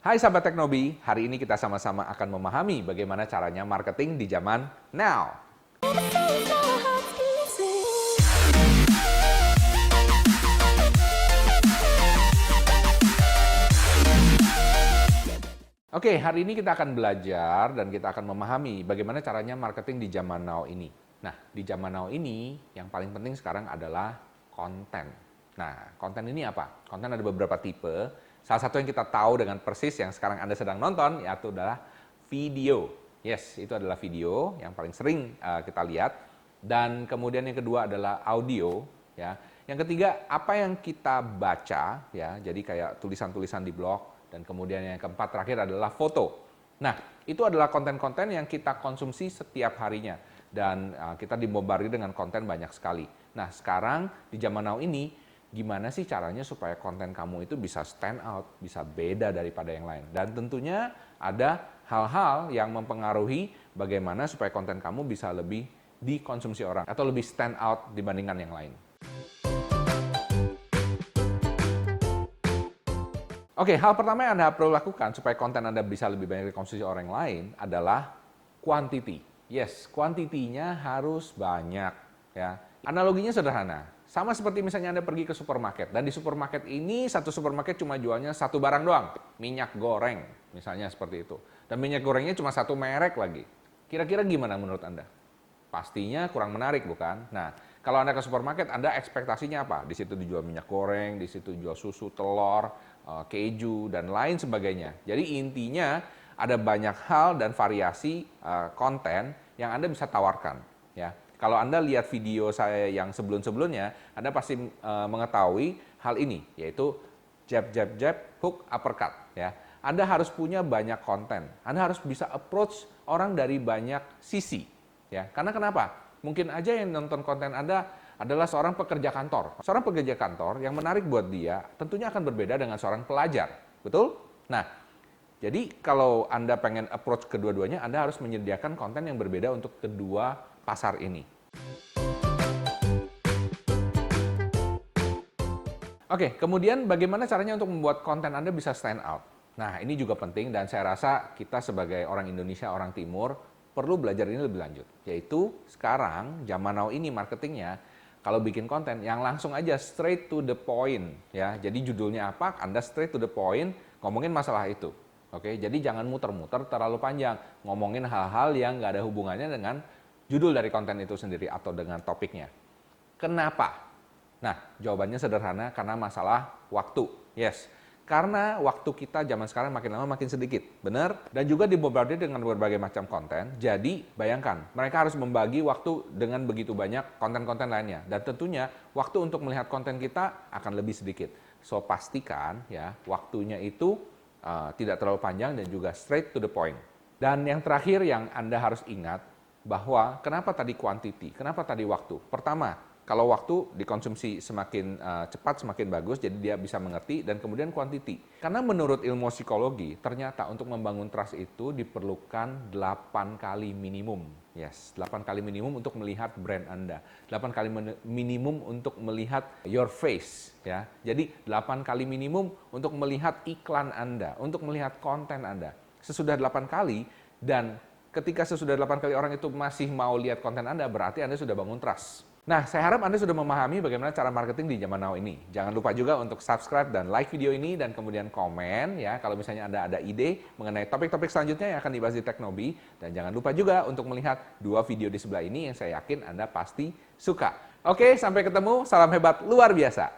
Hai sahabat Teknobi, hari ini kita sama-sama akan memahami bagaimana caranya marketing di zaman now. Oke, hari ini kita akan belajar dan kita akan memahami bagaimana caranya marketing di zaman now ini. Nah, di zaman now ini yang paling penting sekarang adalah konten. Nah, konten ini apa? Konten ada beberapa tipe. Salah satu yang kita tahu dengan persis yang sekarang Anda sedang nonton yaitu adalah video. Yes, itu adalah video yang paling sering kita lihat. Dan kemudian yang kedua adalah audio, ya. Yang ketiga, apa yang kita baca, ya. Jadi kayak tulisan-tulisan di blog. Dan kemudian yang keempat terakhir adalah foto. Nah, itu adalah konten-konten yang kita konsumsi setiap harinya. Dan kita dibombardir dengan konten banyak sekali. Nah, sekarang di zaman now ini, gimana sih caranya supaya konten kamu itu bisa stand out, bisa beda daripada yang lain. Dan tentunya ada hal-hal yang mempengaruhi bagaimana supaya konten kamu bisa lebih dikonsumsi orang. Atau lebih stand out dibandingkan yang lain. Oke, hal pertama yang Anda perlu lakukan supaya konten Anda bisa lebih banyak dikonsumsi orang lain adalah quantity. Yes, kuantitinya harus banyak. Ya. Analoginya sederhana. Sama seperti misalnya Anda pergi ke supermarket. Dan di supermarket ini, satu supermarket cuma jualnya satu barang doang. Minyak goreng, misalnya seperti itu. Dan minyak gorengnya cuma satu merek lagi. Kira-kira gimana menurut Anda? Pastinya kurang menarik, bukan? Nah, kalau Anda ke supermarket, Anda ekspektasinya apa? Di situ dijual minyak goreng, di situ dijual susu, telur, keju, dan lain sebagainya. Jadi intinya ada banyak hal dan variasi konten yang Anda bisa tawarkan. Ya. Kalau Anda lihat video saya yang sebelum-sebelumnya, Anda pasti mengetahui hal ini, yaitu jab, jab, jab, hook, uppercut. Ya. Anda harus punya banyak konten. Anda harus bisa approach orang dari banyak sisi. Ya. Karena kenapa? Mungkin aja yang nonton konten Anda adalah seorang pekerja kantor. Seorang pekerja kantor yang menarik buat dia tentunya akan berbeda dengan seorang pelajar. Betul? Nah, jadi kalau Anda pengen approach kedua-duanya, Anda harus menyediakan konten yang berbeda untuk kedua pasar ini. Oke, kemudian bagaimana caranya untuk membuat konten Anda bisa stand out? Nah, ini juga penting dan saya rasa kita sebagai orang Indonesia, orang Timur, perlu belajar ini lebih lanjut. Yaitu sekarang, zaman now ini marketingnya, kalau bikin konten yang langsung aja straight to the point. Ya. Jadi judulnya apa, Anda straight to the point, ngomongin masalah itu. Oke, jadi jangan muter-muter terlalu panjang. Ngomongin hal-hal yang nggak ada hubungannya dengan judul dari konten itu sendiri atau dengan topiknya. Kenapa? Nah, jawabannya sederhana, karena masalah waktu. Yes. Karena waktu kita zaman sekarang makin lama makin sedikit, benar? Dan juga dibombardir dengan berbagai macam konten. Jadi, bayangkan, mereka harus membagi waktu dengan begitu banyak konten-konten lainnya. Dan tentunya, waktu untuk melihat konten kita akan lebih sedikit. So, pastikan ya, waktunya itu tidak terlalu panjang dan juga straight to the point. Dan yang terakhir yang Anda harus ingat, bahwa kenapa tadi quantity, kenapa tadi waktu? Pertama, kalau waktu dikonsumsi semakin cepat, semakin bagus, jadi dia bisa mengerti, dan kemudian quantity. Karena menurut ilmu psikologi, ternyata untuk membangun trust itu diperlukan 8 kali minimum. Yes, 8 kali minimum untuk melihat brand Anda. 8 kali minimum untuk melihat your face. Ya. Jadi 8 kali minimum untuk melihat iklan Anda, untuk melihat konten Anda. Sesudah 8 kali, dan ketika sesudah 8 kali orang itu masih mau lihat konten Anda, berarti Anda sudah bangun trust. Nah, saya harap Anda sudah memahami bagaimana cara marketing di zaman now ini. Jangan lupa juga untuk subscribe dan like video ini dan kemudian komen ya kalau misalnya Anda ada ide mengenai topik-topik selanjutnya yang akan dibahas di Teknobi. Dan jangan lupa juga untuk melihat 2 video di sebelah ini yang saya yakin Anda pasti suka. Oke, sampai ketemu. Salam hebat luar biasa.